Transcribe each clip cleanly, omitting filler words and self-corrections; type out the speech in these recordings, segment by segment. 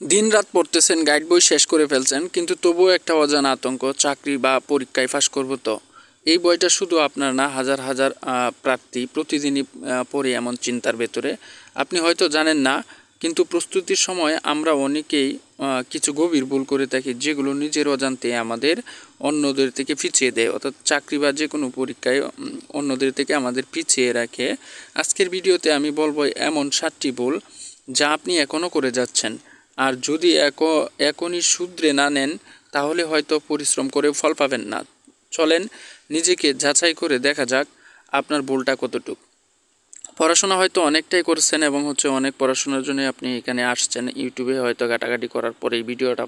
দিনরাত পড়তেছেন, গাইড বই শেষ করে ফেলছেন, কিন্তু তবুও একটা অজানা আতঙ্ক, চাকরি বা পরীক্ষায় ফাঁস করব তো। এই বইটা শুধু আপনার না, হাজার হাজার প্রার্থী প্রতিদিনই পড়ে এমন চিন্তার ভেতরে। আপনি হয়তো জানেন না, কিন্তু প্রস্তুতির সময় আমরা অনেকেই কিছু গভীর ভুল করে থাকি, যেগুলো নিজের অজান্তে আমাদের অন্যদের থেকে পিছিয়ে দেয়। অর্থাৎ চাকরি বা যে কোনো পরীক্ষায় অন্যদের থেকে আমাদের পিছিয়ে রাখে। আজকের ভিডিওতে আমি বলবো এমন 7টি ভুল যা আপনি এখনও করে যাচ্ছেন। আর যদি এখনই শুধরে না নেন, তাহলে হয়তো পরিশ্রম করেও ফল পাবেন না। চলেন নিজেকে যাচাই করে দেখা যাক আপনার ভুলটা কতটুকু। পড়াশোনা হয়তো অনেকটাই করছেন এবং অনেক পড়াশোনার জন্য আপনি এখানে আসছেন, ইউটিউবে হয়তো ঘাটাঘাটি করার পরে এই ভিডিওটা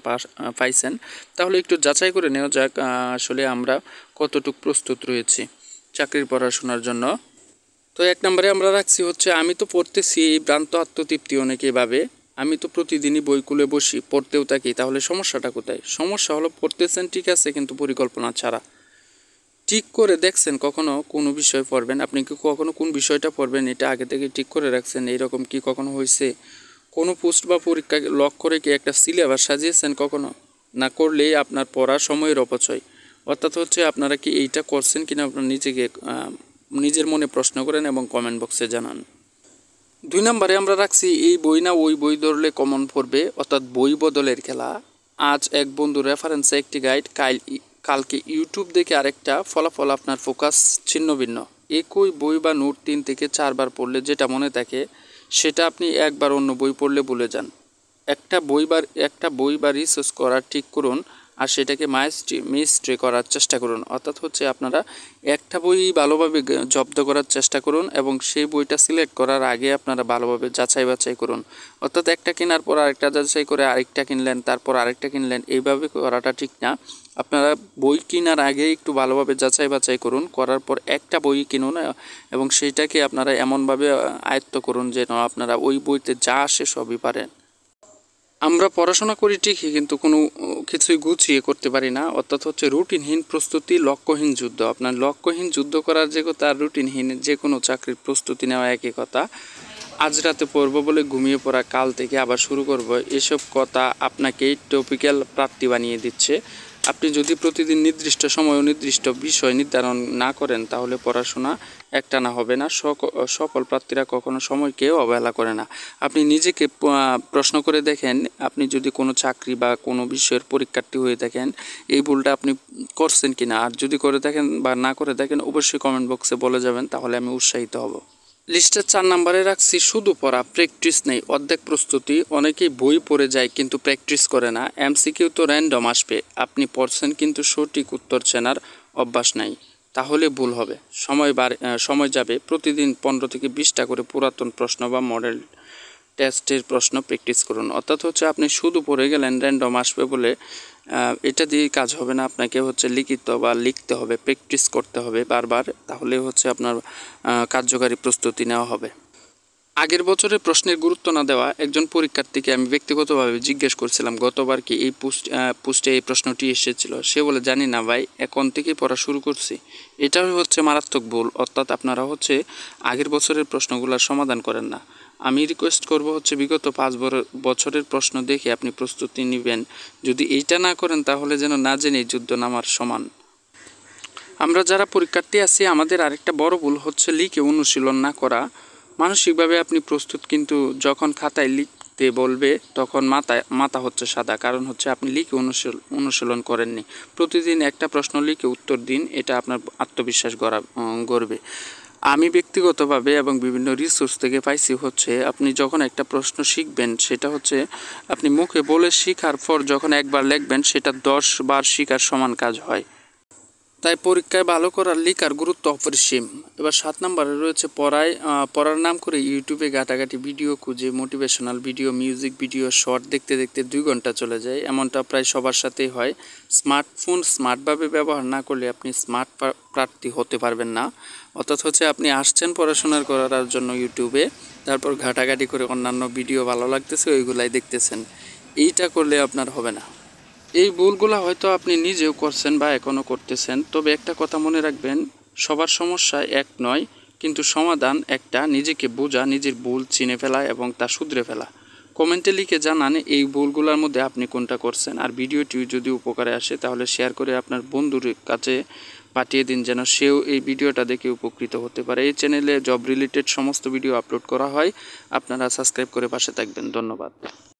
পাইছেন। তাহলে একটু যাচাই করে নেওয়া যাক আসলে আমরা কতটুকু প্রস্তুত রয়েছি চাকরির পড়াশোনার জন্য। তো 1 নম্বরে আমরা রাখছি আমি তো পড়তেছি, এই ভ্রান্ত আত্মতৃপ্তি অনেকেই ভাবে। আমি তো প্রতিদিনই বই খুলে বসি, পড়তেও থাকি, তাহলে সমস্যাটা কোথায়? সমস্যা হলো পড়তেছেন ঠিক আছে, কিন্তু পরিকল্পনা ছাড়া। ঠিক করে দেখছেন কখনো কোনো বিষয় পড়বেন? আপনি কি কখনো কোন বিষয়টা পড়বেন এটা আগে থেকে ঠিক করে রাখছেন? এইরকম কি কখনো হয়েছে? কোনো পোস্ট বা পরীক্ষা লক করে কি একটা সিলেবাস সাজিয়েছেন কখনো? না করলেই আপনার পড়ার সময়ের অপচয়। অর্থাৎ আপনারা কি এইটা করছেন কিনা আপনার নিজেকে নিজের মনে প্রশ্ন করেন এবং কমেন্ট বক্সে জানান। 2 নম্বরে আমরা রাখছি এই বই না ওই বই ধরলে কমন পড়বে, অর্থাৎ বই বদলের খেলা। আজ এক বন্ধু রেফারেন্সে একটি গাইড, কালকে ইউটিউব দেখে আরেকটা, ফলাফল আপনার ফোকাস ছিন্ন ভিন্ন। একই বই বা নোট 3 থেকে 4 বার পড়লে যেটা মনে থাকে, সেটা আপনি একবার অন্য বই পড়লে ভুলে যান। একটা বই বা রিসার্চ করার ঠিক করুন, আর সেটাকে মিস্ট্রি করার চেষ্টা করুন। অর্থাৎ আপনারা একটা বই ভালোভাবে জব্দ করার চেষ্টা করুন এবং সেই বইটা সিলেক্ট করার আগে আপনারা ভালোভাবে যাচাই বাছাই করুন। অর্থাৎ একটা কেনার পর আরেকটা যাচাই করে আরেকটা কিনলেন, তারপর আরেকটা কিনলেন, এইভাবে করাটা ঠিক না। আপনারা বই কেনার আগে একটু ভালোভাবে যাচাই বাছাই করুন, করার পর একটা বই কিনুন এবং সেইটাকে আপনারা এমনভাবে আয়ত্ত করুন যেন আপনারা ওই বইতে যা আসে সবই পারেন। আমরা পড়াশোনা করি ঠিকই, কিন্তু কোনো কিছুই গুছিয়ে করতে পারি না। অর্থাৎ রুটিনহীন প্রস্তুতি, লক্ষ্যহীন যুদ্ধ। আপনার লক্ষ্যহীন যুদ্ধ করার যে কথা, আর রুটিনহীন যে কোনো চাকরির প্রস্তুতি নেওয়া একই কথা। আজ রাতে পড়ব বলে ঘুমিয়ে পড়া, কাল থেকে আবার শুরু করব, এসব কথা আপনাকেই টপিক্যাল প্রার্থী বানিয়ে দিচ্ছে। আপনি যদি প্রতিদিন নির্দিষ্ট সময় ও নির্দিষ্ট বিষয় নির্ধারণ না করেন, তাহলে পড়াশোনা একটানা হবে না। সফল প্রার্থীরা কখনো সময়কেও অবহেলা করে না। আপনি নিজেকে প্রশ্ন করে দেখেন, আপনি যদি কোনো চাকরি বা কোনো বিষয়ের পরীক্ষার্থী হয়ে থাকেন, এই ভুলটা আপনি করছেন কিনা। আর যদি করে থাকেন বা না করে থাকেন, অবশ্যই কমেন্ট বক্সে বলে যাবেন, তাহলে আমি উৎসাহিত হব। লিস্টের 4 নম্বরে রাখছি শুধু পড়া, প্র্যাকটিস নেই। অর্ধেক প্রস্তুতি। অনেকেই বই পড়ে যায় কিন্তু প্র্যাকটিস করে না। এমসিকিউ তো র্যান্ডম আসবে, আপনি পড়ছেন কিন্তু সঠিক উত্তর চেনার অভ্যাস নাই, তাহলে ভুল হবে। সময় যাবে। প্রতিদিন 15 থেকে 20টা করে পুরাতন প্রশ্ন বা মডেল টেস্টের প্রশ্ন প্র্যাকটিস করুন। অর্থাৎ আপনি শুধু পড়ে গেলেন র্যান্ডম আসবে বলে, এটা দিয়ে কাজ হবে না। আপনাকে লিখিত বা লিখতে হবে, প্র্যাকটিস করতে হবে বারবার, তাহলে আপনার কার্যকারী প্রস্তুতি নেওয়া হবে। আগের বছরের প্রশ্নের গুরুত্ব না দেওয়া একজন পরীক্ষার্থীকে আমি ব্যক্তিগতভাবে জিজ্ঞেস করছিলাম, গতবার কি এই পোস্টে এই প্রশ্নটি এসেছিল? সে বলে, জানি না ভাই, এখন থেকেই পড়া শুরু করছি। এটাও মারাত্মক ভুল। অর্থাৎ আপনারা আগের বছরের প্রশ্নগুলোর সমাধান করেন না। আমি রিকোয়েস্ট করব বিগত 5 বছরের প্রশ্ন দেখে আপনি প্রস্তুতি নেবেন। যদি এইটা না করেন, তাহলে যেন না জেনে যুদ্ধ নামার সমান। আমরা যারা পরীক্ষার্থী আছি, আমাদের আরেকটা বড় ভুল লিখে অনুশীলন না করা। মানসিকভাবে আপনি প্রস্তুত, কিন্তু যখন খাতায় লিখতে বলবে তখন মাথা সাদা। কারণ আপনি লিখে অনুশীলন করেননি। প্রতিদিন একটা প্রশ্ন লিখে উত্তর দিন, এটা আপনার আত্মবিশ্বাস গড়বে। আমি ব্যক্তিগতভাবে এবং বিভিন্ন রিসোর্স থেকে পাইছি আপনি যখন একটা প্রশ্ন শিখবেন, সেটা আপনি মুখে বলে শেখার পর যখন একবার লিখবেন, সেটা 10 বার শেখার সমান কাজ হয়। তাই পরীক্ষায় ভালো করার লিখার গুরুত্ব অপরিসীম। এবার 7 নম্বরে রয়েছে পড়ার নাম করে ইউটিউবে ঘাটাঘাটি ভিডিও খুঁজে, motivational video, music video, short দেখতে দেখতে 2 ঘন্টা চলে যায়। এমনটা প্রায় সবার সাথেই হয়। স্মার্টফোন স্মার্টভাবে ব্যবহার না করলে আপনি স্মার্ট প্রার্থী হতে পারবেন না। অর্থাৎ আপনি আসছেন পড়াশোনার করার জন্য ইউটিউবে, তারপর ঘাটাঘাটি করে অন্যান্য ভিডিও ভালো লাগতেছে ওইগুলাই দেখতেছেন। এইটা করলে আপনার হবে না। এই ভুলগুলো হয়তো আপনি নিজেও করছেন বা এখনও করতেছেন। তবে একটা কথা মনে রাখবেন, সবার সমস্যা এক নয়, কিন্তু সমাধান একটা। নিজেকে বোঝা, নিজের ভুল চিনে ফেলা এবং তা শুধরে ফেলা। কমেন্টে লিখে জানান এই ভুলগুলোর মধ্যে আপনি কোনটা করছেন। আর ভিডিওটি যদি উপকারে আসে তাহলে শেয়ার করে আপনার বন্ধুর কাছে পাঠিয়ে দিন, যেন সেও এই ভিডিওটা দেখে উপকৃত হতে পারে। এই চ্যানেলে জব রিলেটেড সমস্ত ভিডিও আপলোড করা হয়, আপনারা সাবস্ক্রাইব করে পাশে থাকবেন। ধন্যবাদ।